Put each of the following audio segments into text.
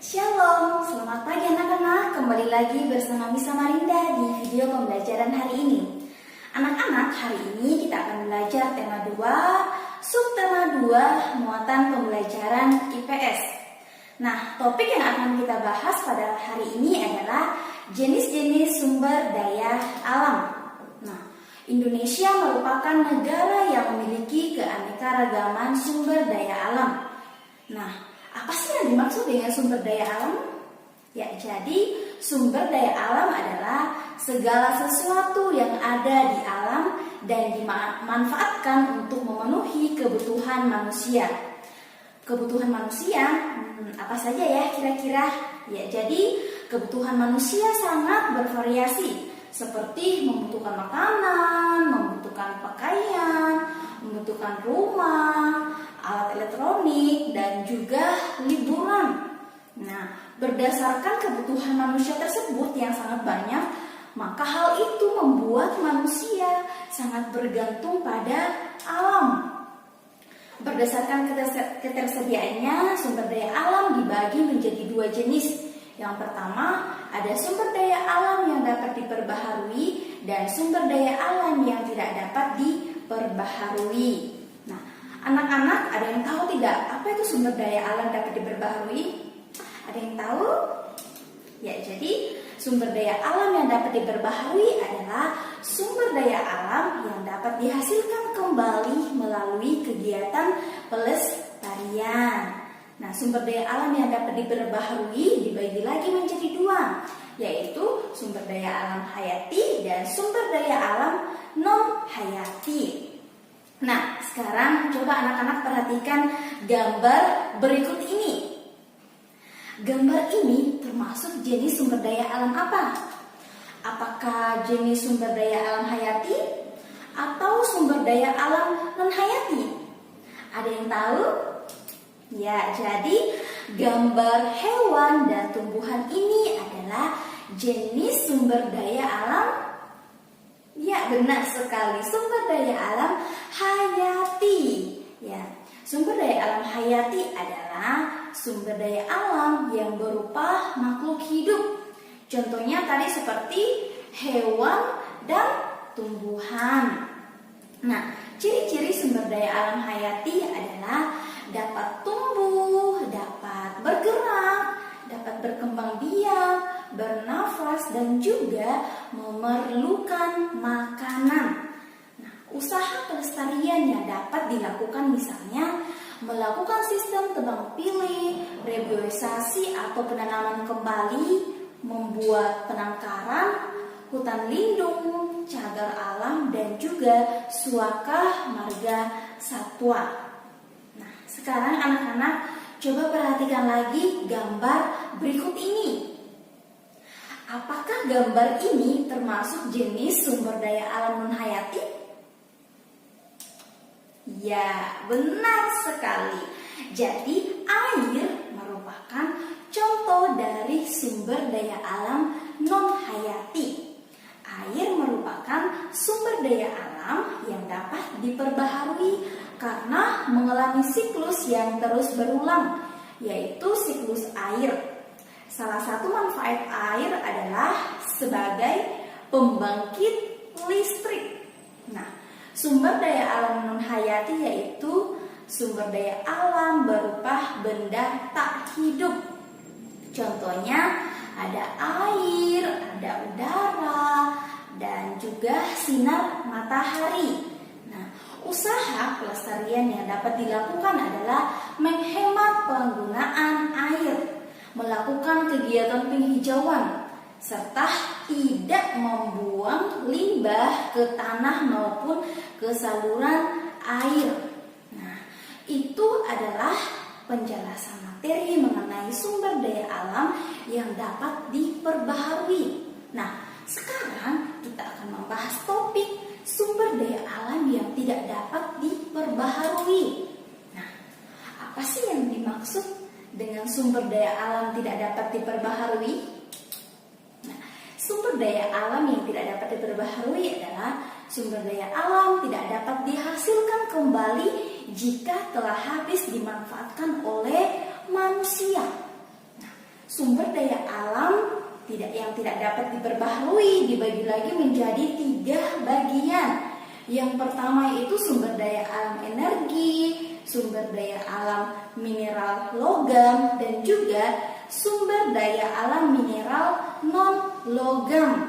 Shalom, selamat pagi anak-anak. Kembali lagi bersama Miss Samarinda di video pembelajaran hari ini. Anak-anak, hari ini kita akan belajar tema 2, subtema 2, muatan pembelajaran IPS. Nah, topik yang akan kita bahas pada hari ini adalah jenis-jenis sumber daya alam. Nah, Indonesia merupakan negara yang memiliki keanekaragaman sumber daya alam. Nah, apa sih yang dimaksud dengan sumber daya alam? Ya, jadi sumber daya alam adalah segala sesuatu yang ada di alam dan dimanfaatkan untuk memenuhi kebutuhan manusia. Kebutuhan manusia, apa saja ya kira-kira? Ya, jadi kebutuhan manusia sangat bervariasi, seperti membutuhkan makanan, membutuhkan pakaian, membutuhkan rumah, alat elektronik, dan juga liburan. Nah, berdasarkan kebutuhan manusia tersebut yang sangat banyak, maka hal itu membuat manusia sangat bergantung pada alam. Berdasarkan ketersediaannya, sumber daya alam dibagi menjadi 2 jenis. Yang pertama, ada sumber daya alam yang dapat diperbaharui dan sumber daya alam yang tidak dapat diperbaharui. Nah, anak-anak, ada yang tahu tidak apa itu sumber daya alam dapat diperbaharui? Ada yang tahu? Ya, jadi sumber daya alam yang dapat diperbaharui adalah sumber daya alam yang dapat dihasilkan kembali melalui kegiatan pelestarian. Nah, sumber daya alam yang dapat diperbaharui dibagi lagi menjadi 2, yaitu sumber daya alam hayati dan sumber daya alam non-hayati. Nah, sekarang coba anak-anak perhatikan gambar berikut ini. Gambar ini termasuk jenis sumber daya alam apa? Apakah jenis sumber daya alam hayati atau sumber daya alam non-hayati? Ada yang tahu? Ya, jadi gambar hewan dan tumbuhan ini adalah jenis sumber daya alam. Ya, benar sekali, sumber daya alam hayati. Ya, sumber daya alam hayati adalah sumber daya alam yang berupa makhluk hidup. Contohnya tadi seperti hewan dan tumbuhan. Nah, ciri-ciri sumber daya alam hayati adalah dapat tumbuh, dapat bergerak, dapat berkembang biak, bernafas, dan juga memerlukan makanan. Nah, usaha pelestarian yang dapat dilakukan misalnya melakukan sistem tebang pilih, reboisasi atau penanaman kembali, membuat penangkaran, hutan lindung, cagar alam, dan juga suaka marga satwa. Nah, sekarang anak-anak coba perhatikan lagi gambar berikut ini. Apakah gambar ini termasuk jenis sumber daya alam non-hayati? Ya, benar sekali. Jadi, air merupakan contoh dari sumber daya alam non-hayati. Air merupakan sumber daya alam yang dapat diperbaharui karena mengalami siklus yang terus berulang, yaitu siklus air. Salah satu manfaat air adalah sebagai pembangkit listrik. Nah, sumber daya alam non-hayati yaitu sumber daya alam berupa benda tak hidup. Contohnya ada air, ada udara, dan juga sinar matahari. Nah, usaha pelestarian yang dapat dilakukan adalah menghemat penggunaan air, melakukan kegiatan penghijauan, serta tidak membuang limbah ke tanah maupun ke saluran air. Nah, itu adalah penjelasan materi mengenai sumber daya alam yang dapat diperbaharui. Nah, sekarang kita akan membahas topik sumber daya alam yang tidak dapat diperbaharui. Nah, apa sih yang dimaksud dengan sumber daya alam tidak dapat diperbaharui? Nah, sumber daya alam yang tidak dapat diperbaharui adalah sumber daya alam tidak dapat dihasilkan kembali jika telah habis dimanfaatkan oleh manusia. Nah, sumber daya alam yang tidak dapat diperbaharui dibagi lagi menjadi 3 bagian. Yang pertama itu sumber daya alam energi, sumber daya alam mineral logam, dan juga sumber daya alam mineral non-logam.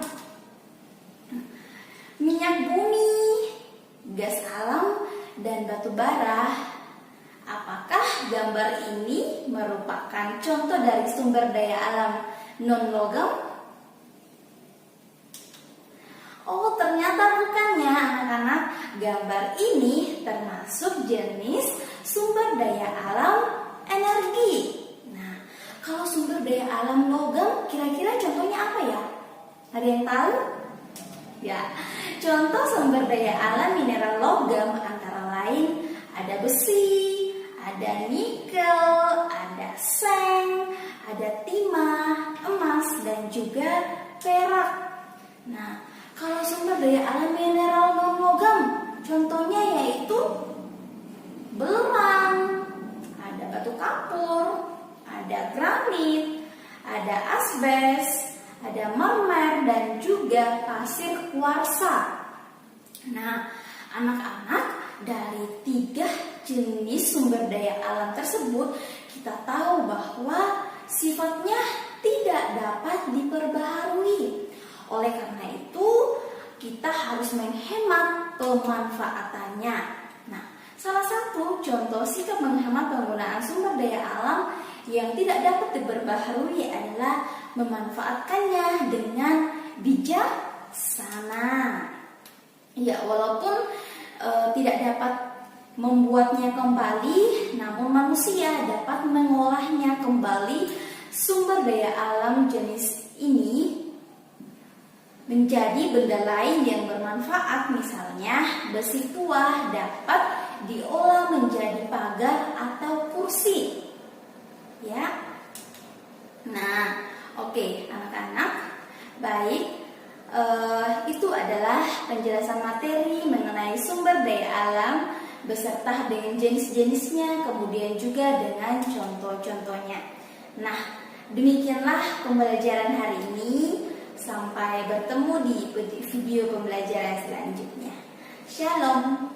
Minyak bumi, gas alam, dan batu bara. Apakah gambar ini merupakan contoh dari sumber daya alam non-logam? Oh, ternyata bukannya anak-anak. Gambar ini termasuk jenis sumber daya alam energi. Nah, kalau sumber daya alam logam, kira-kira contohnya apa ya? Ada yang tahu? Ya, contoh sumber daya alam mineral logam antara lain ada besi, ada nikel, ada seng, ada timah, emas, dan juga perak. Nah, kalau sumber daya alam mineral non-logam, contohnya yaitu belerang, ada batu kapur, ada granit, ada asbes, ada mermer, dan juga pasir kuarsa. Nah, anak-anak, dari 3 jenis sumber daya alam tersebut, kita tahu bahwa sifatnya tidak dapat diperbaharui. Oleh karena itu, kita harus menghemat pemanfaatannya. Nah, salah satu contoh sikap menghemat penggunaan sumber daya alam yang tidak dapat diperbaharui adalah memanfaatkannya dengan bijaksana. Ya, walaupun tidak dapat membuatnya kembali, namun manusia dapat mengolahnya kembali sumber daya alam jenis ini menjadi benda lain yang bermanfaat. Misalnya, besi tua dapat diolah menjadi pagar atau kursi. Ya. Nah, oke, anak-anak, baik. Itu adalah penjelasan materi mengenai sumber daya alam beserta dengan jenis-jenisnya, kemudian juga dengan contoh-contohnya. Nah, demikianlah pembelajaran hari ini. Sampai bertemu di video pembelajaran selanjutnya. Shalom.